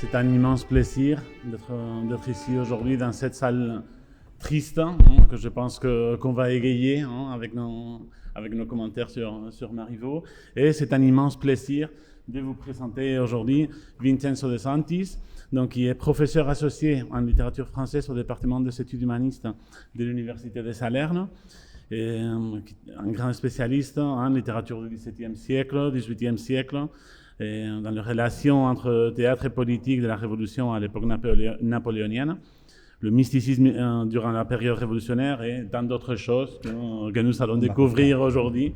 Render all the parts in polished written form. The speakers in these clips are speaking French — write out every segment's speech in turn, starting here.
C'est un immense plaisir d'être ici aujourd'hui dans cette salle triste, que je pense qu'on va égayer avec nos commentaires sur Marivaux. Et c'est un immense plaisir de vous présenter aujourd'hui Vincenzo De Santis, donc, qui est professeur associé en littérature française au département des études humanistes de l'Université de Salerne, et un grand spécialiste en littérature du XVIIe siècle, XVIIIe siècle, et dans les relations entre théâtre et politique de la Révolution à l'époque napoléonienne, le mysticisme durant la période révolutionnaire et tant d'autres choses que nous allons découvrir aujourd'hui.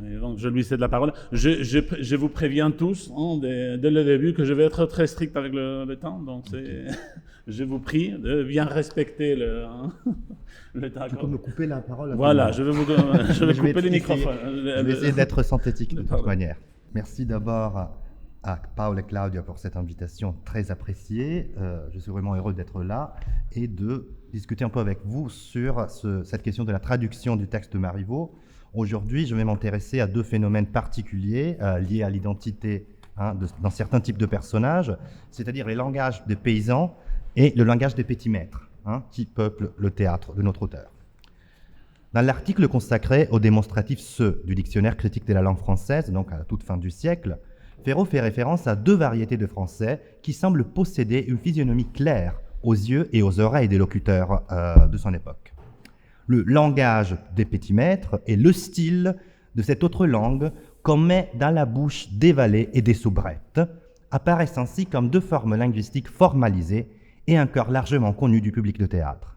Et donc je lui cède la parole. Je vous préviens tous dès le début que je vais être très strict avec le temps, donc je vous prie de bien respecter le temps. Tu peux me couper la parole. Voilà, je vais couper les microphones. Je vais essayer d'être synthétique de toute manière. Merci d'abord à Paul et Claudia pour cette invitation très appréciée. Je suis vraiment heureux d'être là et de discuter un peu avec vous sur cette question de la traduction du texte de Marivaux. Aujourd'hui, je vais m'intéresser à deux phénomènes particuliers liés à l'identité dans certains types de personnages, c'est-à-dire les langages des paysans et le langage des petits-maîtres qui peuplent le théâtre de notre auteur. Dans l'article consacré au démonstratif CE du dictionnaire critique de la langue française, donc à la toute fin du siècle, Ferraud fait référence à deux variétés de français qui semblent posséder une physionomie claire aux yeux et aux oreilles des locuteurs de son époque. Le langage des petits-maîtres et le style de cette autre langue qu'on met dans la bouche des valets et des soubrettes apparaissent ainsi comme deux formes linguistiques formalisées et encore largement connues du public de théâtre.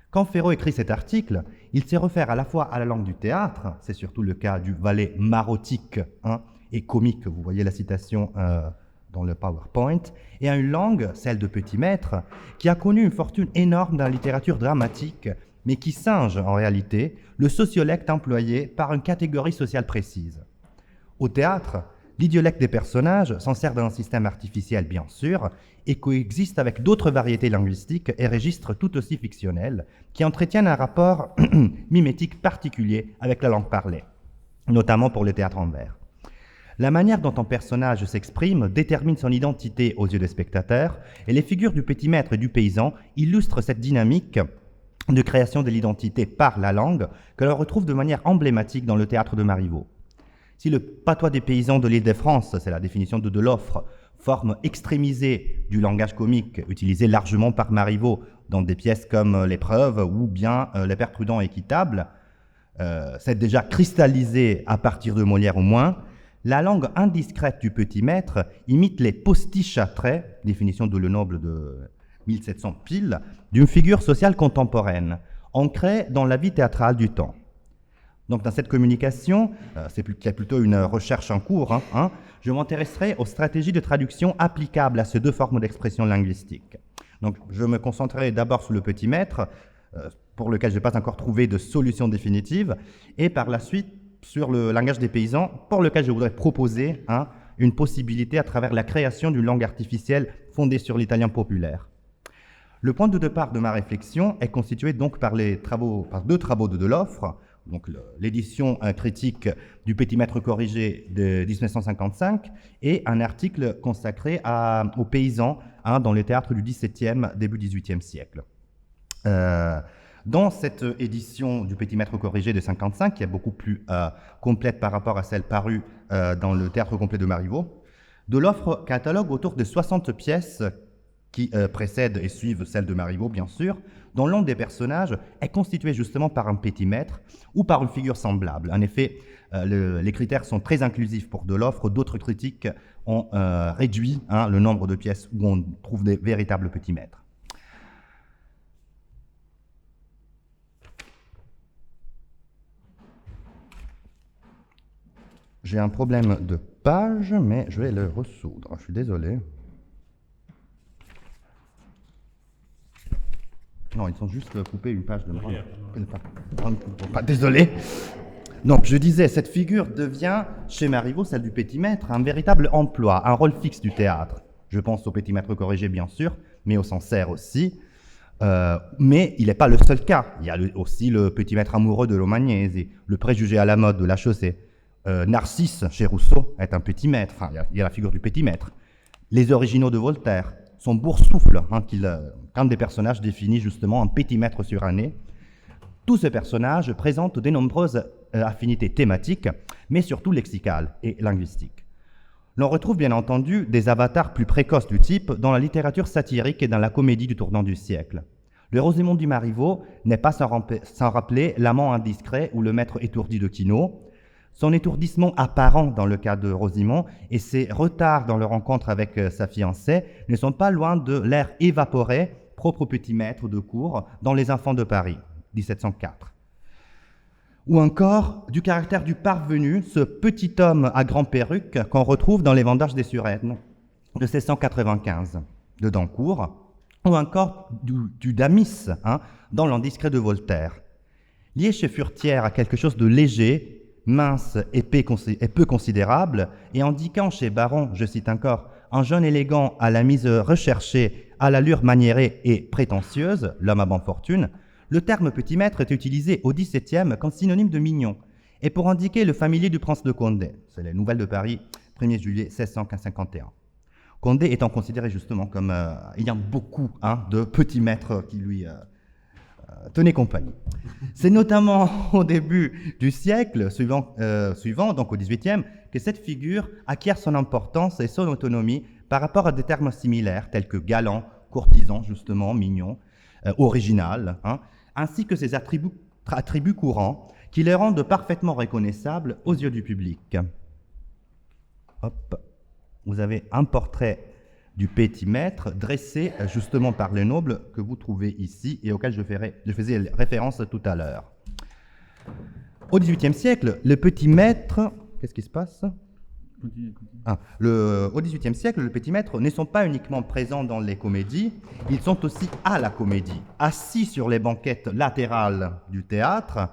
Quand Ferraud écrit cet article, il se réfère à la fois à la langue du théâtre, c'est surtout le cas du valet marotique et comique, vous voyez la citation dans le PowerPoint, et à une langue, celle de petit-maître, qui a connu une fortune énorme dans la littérature dramatique, mais qui singe en réalité le sociolecte employé par une catégorie sociale précise. Au théâtre, l'idiolecte des personnages s'en sert d'un système artificiel bien sûr, et coexiste avec d'autres variétés linguistiques et registres tout aussi fictionnels qui entretiennent un rapport mimétique particulier avec la langue parlée, notamment pour le théâtre en vers. La manière dont un personnage s'exprime détermine son identité aux yeux des spectateurs, et les figures du petit-maître et du paysan illustrent cette dynamique de création de l'identité par la langue que l'on retrouve de manière emblématique dans le théâtre de Marivaux. Si le patois des paysans de l'Île-de-France, c'est la définition de Deloffre, forme extrémisée du langage comique utilisé largement par Marivaux dans des pièces comme L'Épreuve ou bien Les Pères prudents et équitables, c'est déjà cristallisé à partir de Molière au moins. La langue indiscrète du petit-maître imite les postiches à traits, définition de Lenoble de 1700 pile, d'une figure sociale contemporaine, ancrée dans la vie théâtrale du temps. Donc dans cette communication, c'est plutôt une recherche en cours, je m'intéresserai aux stratégies de traduction applicables à ces deux formes d'expression linguistique. Donc je me concentrerai d'abord sur le petit-maître, pour lequel je n'ai pas encore trouvé de solution définitive, et par la suite sur le langage des paysans, pour lequel je voudrais proposer une possibilité à travers la création d'une langue artificielle fondée sur l'italien populaire. Le point de départ de ma réflexion est constitué donc par deux travaux de Deloffre, donc l'édition critique du Petit-Maître corrigé de 1955 et un article consacré aux paysans dans les théâtres du XVIIe, début XVIIIe siècle. Dans cette édition du Petit-Maître corrigé de 1955, qui est beaucoup plus complète par rapport à celle parue dans le Théâtre complet de Marivaux, Deloffre catalogue autour de 60 pièces qui précèdent et suivent celle de Marivaux, bien sûr, dont l'un des personnages est constitué justement par un petit-maître ou par une figure semblable. En effet, les critères sont très inclusifs pour Deloffre. D'autres critiques ont réduit le nombre de pièces où on trouve des véritables petits-maîtres. J'ai un problème de page, mais je vais le ressoudre. Je suis désolé. Non, ils ont juste coupé une page de moi. Désolé. Donc, je disais, cette figure devient, chez Marivaux, celle du petit-maître, un véritable emploi, un rôle fixe du théâtre. Je pense au petit-maître corrigé, bien sûr, mais au Sancerre aussi. Mais il n'est pas le seul cas. Il y a aussi le petit-maître amoureux de Lomagnesi, le préjugé à la mode de la Chaussée. Narcisse, chez Rousseau, est un petit-maître. Enfin, il y a la figure du petit-maître. Les originaux de Voltaire, son boursoufle, qu'un des personnages définit justement en petit mètre surannée. Tous ces personnages présentent de nombreuses affinités thématiques, mais surtout lexicales et linguistiques. L'on retrouve bien entendu des avatars plus précoces du type dans la littérature satirique et dans la comédie du tournant du siècle. Le Rosémond du Marivaux n'est pas sans rappeler l'amant indiscret ou le maître étourdi de Quinault. Son étourdissement apparent dans le cas de Rosémond et ses retards dans leur rencontre avec sa fiancée ne sont pas loin de l'air évaporé propre au petit maître de cour dans Les Enfants de Paris, 1704. Ou encore du caractère du parvenu, ce petit homme à grande perruque qu'on retrouve dans Les Vendages des Suresnes, de 1695, de Dancourt, ou encore du Damis, dans L'Indiscret de Voltaire. Lié chez Furetière à quelque chose de léger, mince et peu considérable, et indiquant chez Baron, je cite encore, un jeune élégant à la mise recherchée, à l'allure maniérée et prétentieuse, l'homme à bonne fortune, le terme petit maître est utilisé au XVIIe comme synonyme de mignon, et pour indiquer le familier du prince de Condé. C'est les Nouvelles de Paris, 1er juillet 1651. Condé étant considéré justement comme ayant beaucoup de petits maîtres qui lui tenaient compagnie. C'est notamment au début du siècle suivant, donc au XVIIIe, que cette figure acquiert son importance et son autonomie par rapport à des termes similaires tels que galant, courtisan, justement, mignon, original, ainsi que ses attributs courants qui les rendent parfaitement reconnaissables aux yeux du public. Hop. Vous avez un portrait du petit maître dressé justement par les nobles que vous trouvez ici et auquel je faisais référence tout à l'heure. Au XVIIIe siècle, le petit maître... Qu'est-ce qui se passe ? Au XVIIIe siècle, le petit maître ne sont pas uniquement présents dans les comédies, ils sont aussi à la comédie. Assis sur les banquettes latérales du théâtre,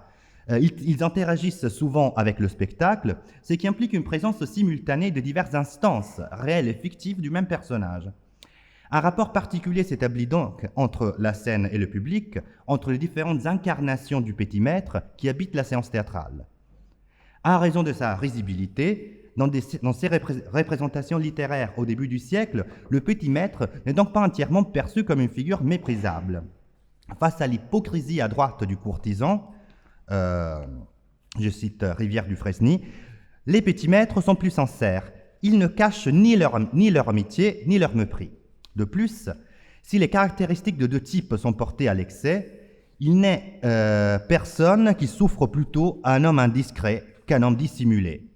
ils interagissent souvent avec le spectacle, ce qui implique une présence simultanée de diverses instances, réelles et fictives, du même personnage. Un rapport particulier s'établit donc entre la scène et le public, entre les différentes incarnations du petit maître qui habitent la séance théâtrale. À raison de sa risibilité, dans ses représentations littéraires au début du siècle, le petit maître n'est donc pas entièrement perçu comme une figure méprisable. Face à l'hypocrisie à droite du courtisan, je cite Rivière du Fresny, les petits maîtres sont plus sincères. Ils ne cachent ni leur amitié, ni leur mépris. De plus, si les caractéristiques de deux types sont portées à l'excès, il n'est personne qui souffre plutôt à un homme indiscret qu'un homme dissimulé,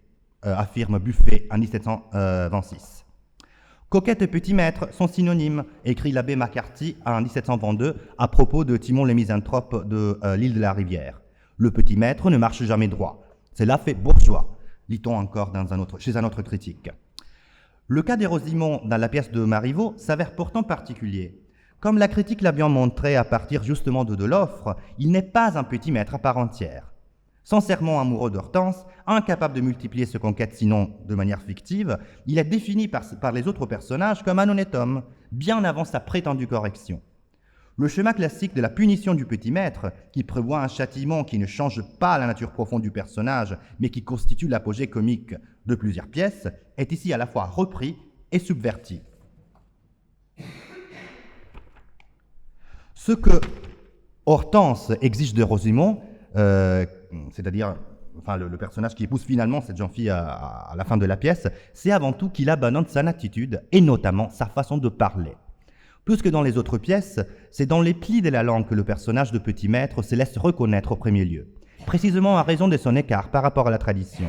affirme Buffet en 1726. Coquette et petit maître sont synonymes, écrit l'abbé Macarty en 1722 à propos de Timon le misanthrope de l'île de la Rivière. Le petit maître ne marche jamais droit. Cela fait bourgeois, lit-on encore chez un autre critique. Le cas des Rosémond dans la pièce de Marivaux s'avère pourtant particulier. Comme la critique l'a bien montré à partir justement de l'offre, il n'est pas un petit maître à part entière. Sincèrement amoureux d'Hortense, incapable de multiplier ses conquêtes sinon de manière fictive, il est défini par les autres personnages comme un honnête homme, bien avant sa prétendue correction. Le schéma classique de la punition du petit maître, qui prévoit un châtiment qui ne change pas la nature profonde du personnage, mais qui constitue l'apogée comique de plusieurs pièces, est ici à la fois repris et subverti. Ce que Hortense exige de Rosémond, c'est-à-dire le personnage qui épouse finalement cette jeune fille à la fin de la pièce, c'est avant tout qu'il abandonne son attitude et notamment sa façon de parler. Plus que dans les autres pièces, c'est dans les plis de la langue que le personnage de petit maître se laisse reconnaître au premier lieu, précisément à raison de son écart par rapport à la tradition.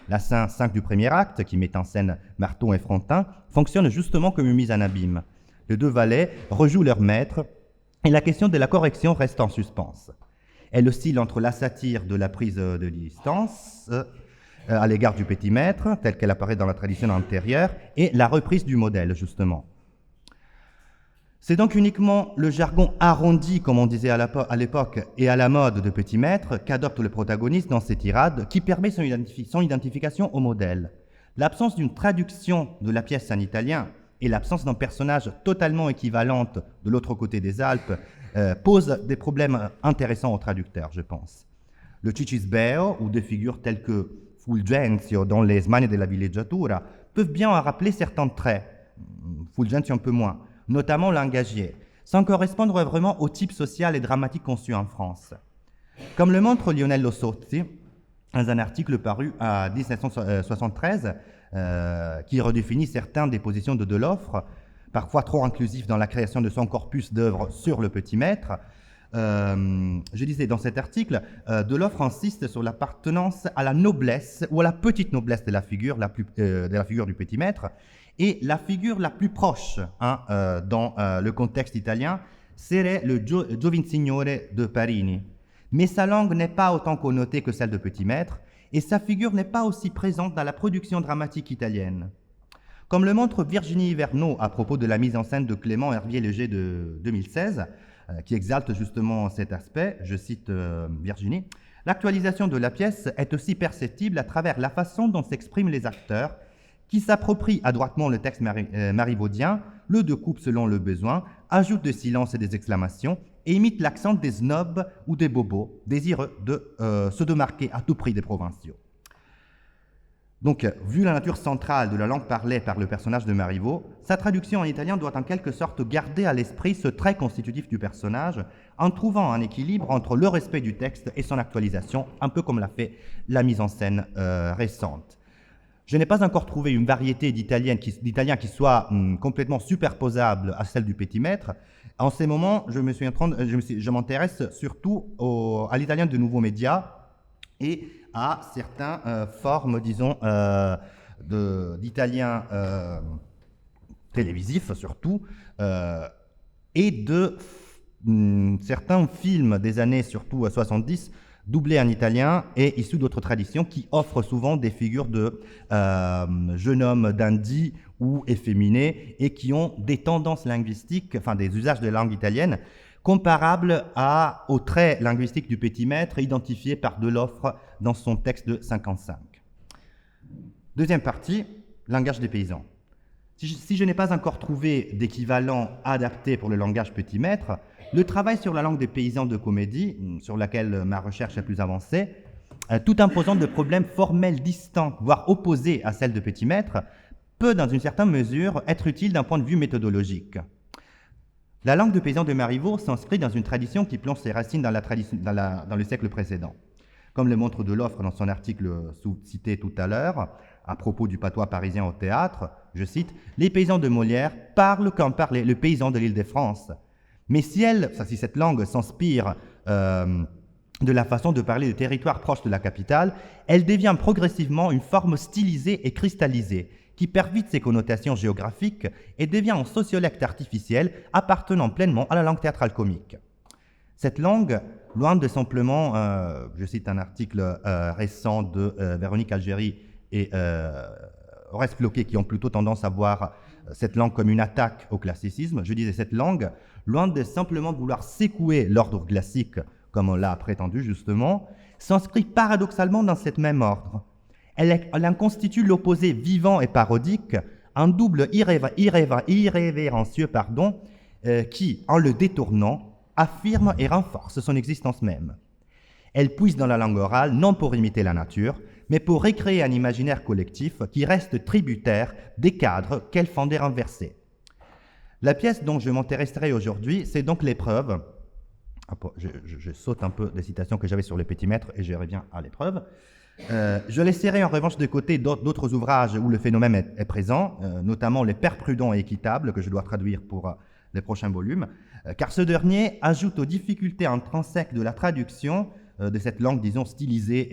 La scène 5 du premier acte, qui met en scène Marton et Frontin, fonctionne justement comme une mise en abîme. Les deux valets rejouent leur maître et la question de la correction reste en suspens. Elle oscille entre la satire de la prise de distance à l'égard du petit maître, telle qu'elle apparaît dans la tradition antérieure, et la reprise du modèle, justement. C'est donc uniquement le jargon arrondi, comme on disait à l'époque, et à la mode de petit maître qu'adopte le protagoniste dans ses tirades qui permet son identification au modèle. L'absence d'une traduction de la pièce en italien et l'absence d'un personnage totalement équivalent de l'autre côté des Alpes pose des problèmes intéressants aux traducteurs, je pense. Le Cicisbeo ou des figures telles que Fulgenzio dans les Smanie della Villeggiatura peuvent bien en rappeler certains traits, Fulgenti un peu moins, notamment Langagier, sans correspondre vraiment au type social et dramatique conçu en France. Comme le montre Lionel Lossozzi, dans un article paru en 1973, qui redéfinit certaines des positions de Deloffre, parfois trop inclusif dans la création de son corpus d'œuvres sur le petit maître. Je disais dans cet article, Deloffre insiste sur l'appartenance à la noblesse ou à la petite noblesse de la figure, du petit maître, et la figure la plus proche dans le contexte italien serait le Giovinsignore de Parini. Mais sa langue n'est pas autant connotée que celle de petit maître, et sa figure n'est pas aussi présente dans la production dramatique italienne. Comme le montre Virginie Hiverneau à propos de la mise en scène de Clément Hervier-Léger de 2016, qui exalte justement cet aspect, je cite Virginie, « L'actualisation de la pièce est aussi perceptible à travers la façon dont s'expriment les acteurs, qui s'approprient adroitement le texte marivaudien, le découpent selon le besoin, ajoutent des silences et des exclamations, et imitent l'accent des snobs ou des bobos, désireux de se démarquer à tout prix des provinciaux. » Donc, vu la nature centrale de la langue parlée par le personnage de Marivaux, sa traduction en italien doit en quelque sorte garder à l'esprit ce trait constitutif du personnage, en trouvant un équilibre entre le respect du texte et son actualisation, un peu comme l'a fait la mise en scène récente. Je n'ai pas encore trouvé une variété d'italien qui soit complètement superposable à celle du petit maître. En ces moments, je m'intéresse surtout à l'italien de nouveaux médias et à certaines formes, disons, d'italien télévisif surtout, et de certains films des années surtout 70, doublés en italien et issus d'autres traditions qui offrent souvent des figures de jeunes hommes dandy ou efféminés et qui ont des tendances linguistiques, enfin des usages de langue italienne comparables aux traits linguistiques du petit maître identifiés par Deloffre dans son texte de 55. Deuxième partie, langage des paysans. Si je n'ai pas encore trouvé d'équivalent adapté pour le langage petit maître, le travail sur la langue des paysans de comédie, sur laquelle ma recherche est plus avancée, tout imposant de problèmes formels distincts, voire opposés à celle de petit maître, peut dans une certaine mesure être utile d'un point de vue méthodologique. La langue de paysan de Marivaux s'inscrit dans une tradition qui plonge ses racines dans le siècle précédent. Comme le montre Deloffre dans son article cité tout à l'heure, à propos du patois parisien au théâtre, je cite, « Les paysans de Molière parlent comme parlait le paysan de l'Île-de-France. Mais si cette langue s'inspire de la façon de parler des territoires proches de la capitale, elle devient progressivement une forme stylisée et cristallisée, qui perd vite ses connotations géographiques et devient un sociolecte artificiel appartenant pleinement à la langue théâtrale comique. Cette langue, loin de simplement, je cite un article récent de Véronique Algérie et Oreste Floquet, qui ont plutôt tendance à voir cette langue comme une attaque au classicisme, je disais cette langue, loin de simplement vouloir secouer l'ordre classique, comme on l'a prétendu justement, s'inscrit paradoxalement dans cet même ordre. Elle en constitue l'opposé vivant et parodique, un double irrévérencieux, qui, en le détournant, affirme et renforce son existence même. Elle puise dans la langue orale non pour imiter la nature, mais pour recréer un imaginaire collectif qui reste tributaire des cadres qu'elle fendait renverser. La pièce dont je m'intéresserai aujourd'hui, c'est donc l'épreuve. Je saute un peu des citations que j'avais sur le petit maître et je reviens à l'épreuve. Je laisserai en revanche de côté d'autres ouvrages où le phénomène est présent, notamment Les Pères prudents et équitables, que je dois traduire pour les prochains volumes, car ce dernier ajoute aux difficultés intrinsèques de la traduction de cette langue, disons, stylisée,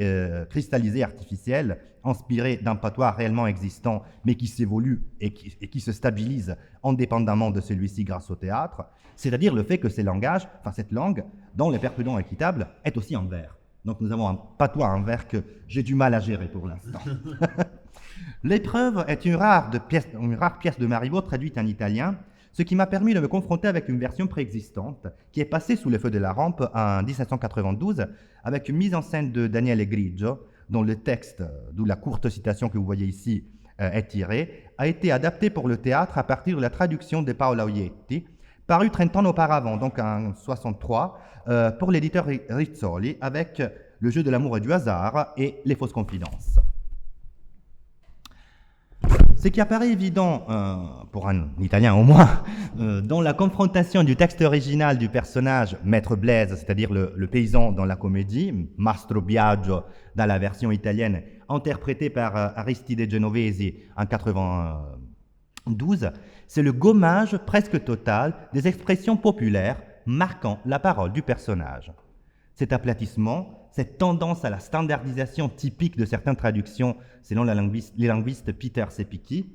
cristallisée, artificielle, inspirée d'un patois réellement existant, mais qui s'évolue et qui se stabilise indépendamment de celui-ci grâce au théâtre, c'est-à-dire le fait que cette langue, dans Les Pères prudents et équitables, est aussi en vers. Donc nous avons un patois en vers que j'ai du mal à gérer pour l'instant. L'épreuve est une rare pièce de Marivaux traduite en italien, ce qui m'a permis de me confronter avec une version préexistante qui est passée sous le feu de la rampe en 1792 avec une mise en scène de Daniele Grigio, dont le texte, d'où la courte citation que vous voyez ici est tirée, a été adapté pour le théâtre à partir de la traduction de Paolo Oietti, paru 30 ans auparavant, donc en 1963, pour l'éditeur Rizzoli, avec Le jeu de l'amour et du hasard et Les fausses confidences. Ce qui apparaît évident, pour un Italien au moins, dans la confrontation du texte original du personnage Maître Blaise, c'est-à-dire le paysan dans la comédie, Mastro Biagio dans la version italienne, interprété par Aristide Genovesi en 1992, c'est le gommage presque total des expressions populaires marquant la parole du personnage. Cet aplatissement, cette tendance à la standardisation typique de certaines traductions selon les linguistes Peter Sepicki,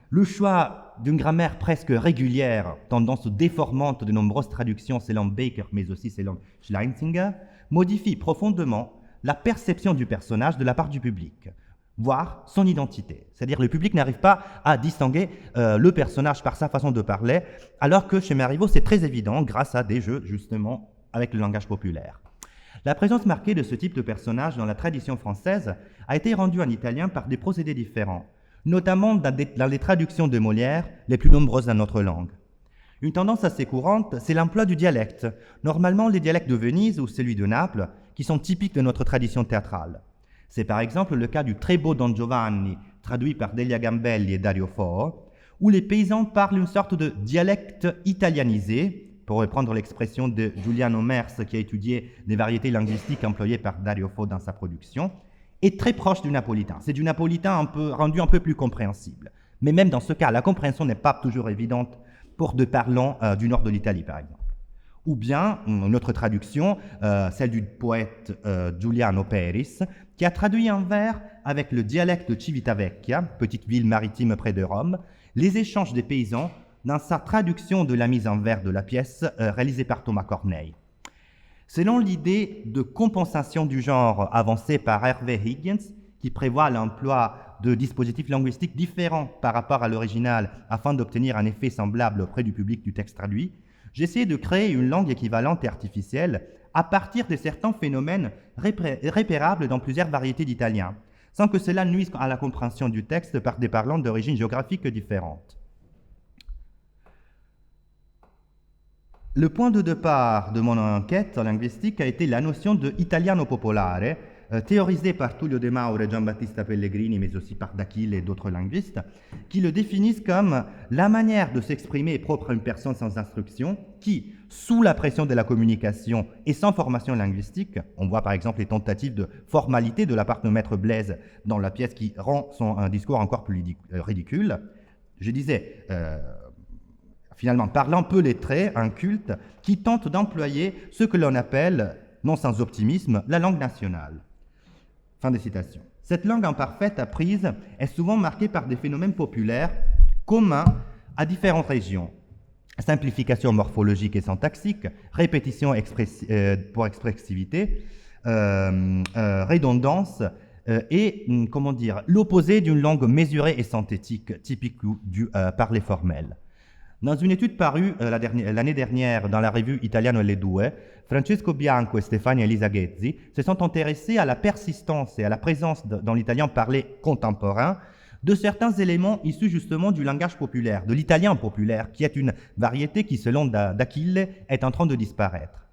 le choix d'une grammaire presque régulière, tendance déformante de nombreuses traductions selon Baker mais aussi selon Schlesinger, modifie profondément la perception du personnage de la part du public, voire son identité. C'est-à-dire le public n'arrive pas à distinguer le personnage par sa façon de parler, alors que chez Marivaux c'est très évident grâce à des jeux justement avec le langage populaire. La présence marquée de ce type de personnage dans la tradition française a été rendue en italien par des procédés différents, notamment dans les traductions de Molière, les plus nombreuses dans notre langue. Une tendance assez courante, c'est l'emploi du dialecte, normalement les dialectes de Venise ou celui de Naples, qui sont typiques de notre tradition théâtrale. C'est par exemple le cas du très beau Don Giovanni, traduit par Delia Gambelli et Dario Fo, où les paysans parlent une sorte de dialecte italianisé, pour reprendre l'expression de Giuliano Mers, qui a étudié les variétés linguistiques employées par Dario Fo dans sa production, est très proche du napolitain. C'est du napolitain rendu un peu plus compréhensible. Mais même dans ce cas, la compréhension n'est pas toujours évidente pour des parlants du nord de l'Italie, par exemple. Ou bien, une autre traduction, celle du poète Giuliano Peris, qui a traduit en vers avec le dialecte de Civitavecchia, petite ville maritime près de Rome, les échanges des paysans dans sa traduction de la mise en vers de la pièce réalisée par Thomas Corneille. Selon l'idée de compensation du genre avancée par Hervé Higgins, qui prévoit l'emploi de dispositifs linguistiques différents par rapport à l'original afin d'obtenir un effet semblable auprès du public du texte traduit, j'ai essayé de créer une langue équivalente et artificielle à partir de certains phénomènes repérables dans plusieurs variétés d'italien, sans que cela nuise à la compréhension du texte par des parlants d'origines géographiques différentes. Le point de départ de mon enquête linguistique a été la notion de italiano popolare, théorisée par Tullio De Mauro et Giambattista Pellegrini, mais aussi par d'Achille et d'autres linguistes, qui le définissent comme la manière de s'exprimer propre à une personne sans instruction, qui, sous la pression de la communication et sans formation linguistique, on voit par exemple les tentatives de formalité de la part de Maître Blaise dans la pièce qui rend son discours encore plus ridicule, je disais... finalement, parlant peu lettré, un culte qui tente d'employer ce que l'on appelle, non sans optimisme, la langue nationale. Fin de citation. Cette langue imparfaite apprise est souvent marquée par des phénomènes populaires communs à différentes régions. Simplification morphologique et syntaxique, répétition pour expressivité, redondance et, l'opposé d'une langue mesurée et synthétique, typique du parler formel. Dans une étude parue l'année dernière dans la revue Italiano Le Due, Francesco Bianco et Stefania Elisaghezzi se sont intéressés à la persistance et à la présence dans l'italien parlé contemporain de certains éléments issus justement du langage populaire, de l'italien populaire, qui est une variété qui, selon d'Achille, est en train de disparaître.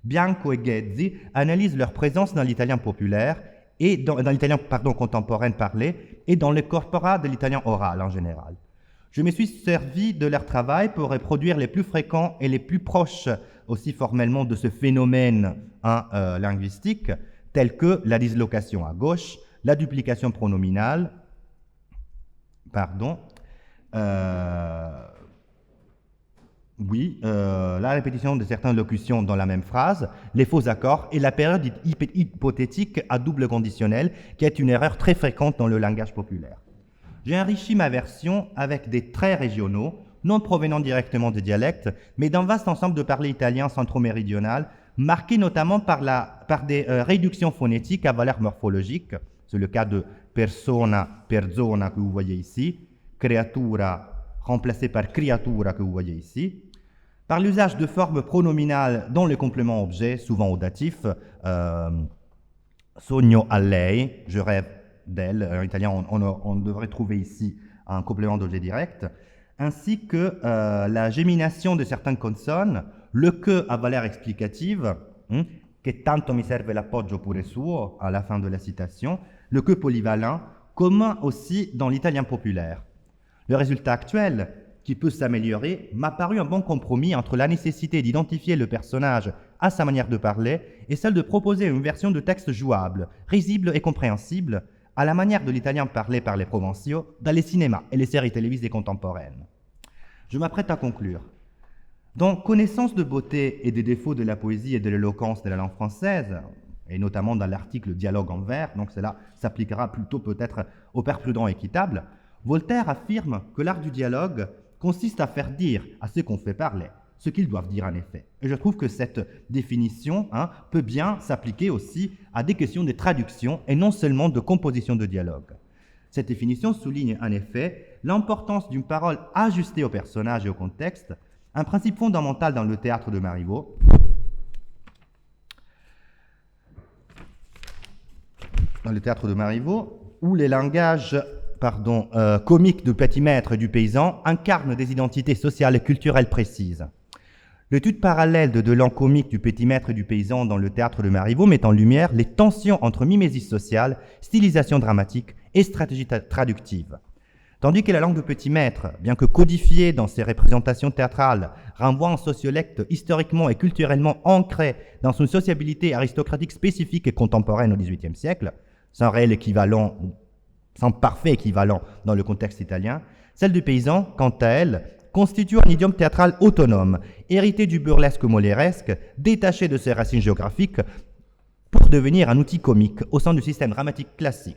Bianco et Ghezzi analysent leur présence dans l'italien populaire et dans l'italien contemporain parlé et dans le corpora de l'italien oral en général. Je me suis servi de leur travail pour reproduire les plus fréquents et les plus proches aussi formellement de ce phénomène linguistique, tels que la dislocation à gauche, la duplication pronominale, la répétition de certaines locutions dans la même phrase, les faux accords et la période hypothétique à double conditionnel, qui est une erreur très fréquente dans le langage populaire. J'ai enrichi ma version avec des traits régionaux, non provenant directement des dialectes, mais d'un vaste ensemble de parlers italiens centro-méridional, marqués notamment par des réductions phonétiques à valeur morphologique. C'est le cas de persona, persona que vous voyez ici, creatura remplacé par creatura que vous voyez ici, par l'usage de formes pronominales dans le complément objet, souvent au datif, sogno a lei, je rêve d'elle, en italien on devrait trouver ici un complément d'objet direct, ainsi que la gémination de certaines consonnes, le que à valeur explicative, che tanto mi serve l'appoggio pure suo, à la fin de la citation, le que polyvalent, commun aussi dans l'italien populaire. Le résultat actuel, qui peut s'améliorer, m'a paru un bon compromis entre la nécessité d'identifier le personnage à sa manière de parler et celle de proposer une version de texte jouable, risible et compréhensible, à la manière de l'italien parlé par les provinciaux dans les cinémas et les séries télévisées contemporaines. Je m'apprête à conclure. Dans connaissance de beauté et des défauts de la poésie et de l'éloquence de la langue française, et notamment dans l'article Dialogue en vers, donc cela s'appliquera plutôt peut-être au père prudent équitable, Voltaire affirme que l'art du dialogue consiste à faire dire à ceux qu'on fait parler ce qu'ils doivent dire en effet. Et je trouve que cette définition peut bien s'appliquer aussi à des questions de traduction et non seulement de composition de dialogue. Cette définition souligne en effet l'importance d'une parole ajustée au personnage et au contexte, un principe fondamental dans le théâtre de Marivaux. Dans le théâtre de Marivaux, où les langages comiques du petit maître et du paysan incarnent des identités sociales et culturelles précises. L'étude parallèle de l'élan comique du petit maître et du paysan dans le théâtre de Marivaux met en lumière les tensions entre mimésis sociale, stylisation dramatique et stratégie traductive. Tandis que la langue de petit maître, bien que codifiée dans ses représentations théâtrales, renvoie un sociolecte historiquement et culturellement ancré dans une sociabilité aristocratique spécifique et contemporaine au XVIIIe siècle, sans réel équivalent, sans parfait équivalent dans le contexte italien, celle du paysan, quant à elle, constitue un idiome théâtral autonome, hérité du burlesque moléresque, détaché de ses racines géographiques, pour devenir un outil comique au sein du système dramatique classique.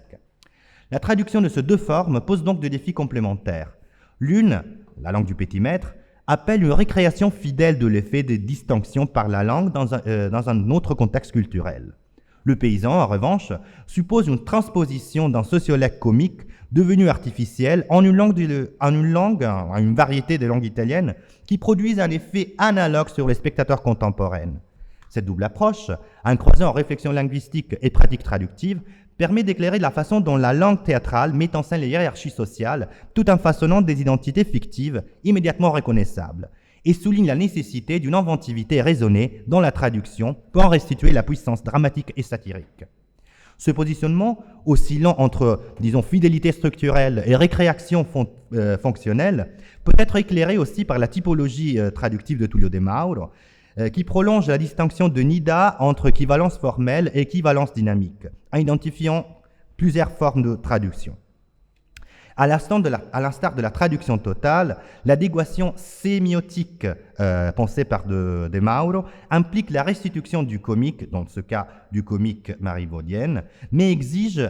La traduction de ces deux formes pose donc des défis complémentaires. L'une, la langue du petit maître, appelle une récréation fidèle de l'effet des distinctions par la langue dans un autre contexte culturel. Le paysan, en revanche, suppose une transposition d'un sociolecte comique devenu artificiel en une variété de langues italiennes qui produisent un effet analogue sur les spectateurs contemporains. Cette double approche, en croisant réflexion linguistique et pratique traductive, permet d'éclairer la façon dont la langue théâtrale met en scène les hiérarchies sociales tout en façonnant des identités fictives immédiatement reconnaissables et souligne la nécessité d'une inventivité raisonnée dans la traduction pour en restituer la puissance dramatique et satirique. Ce positionnement, oscillant entre, fidélité structurelle et récréation fonctionnelle, peut être éclairé aussi par la typologie traductive de Tullio De Mauro, qui prolonge la distinction de Nida entre équivalence formelle et équivalence dynamique, en identifiant plusieurs formes de traduction. À l'instar de la traduction totale, l'adéquation sémiotique pensée par De Mauro implique la restitution du comique, dans ce cas du comique marivaudienne, mais exige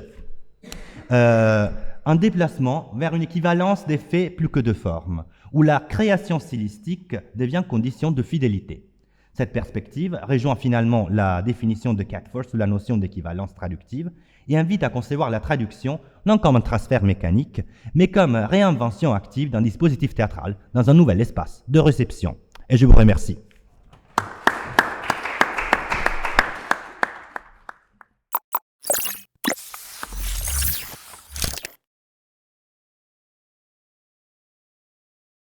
un déplacement vers une équivalence des faits plus que de forme, où la création stylistique devient condition de fidélité. Cette perspective rejoint finalement la définition de Catford sous la notion d'équivalence traductive et invite à concevoir la traduction non comme un transfert mécanique, mais comme réinvention active d'un dispositif théâtral dans un nouvel espace de réception. Et je vous remercie.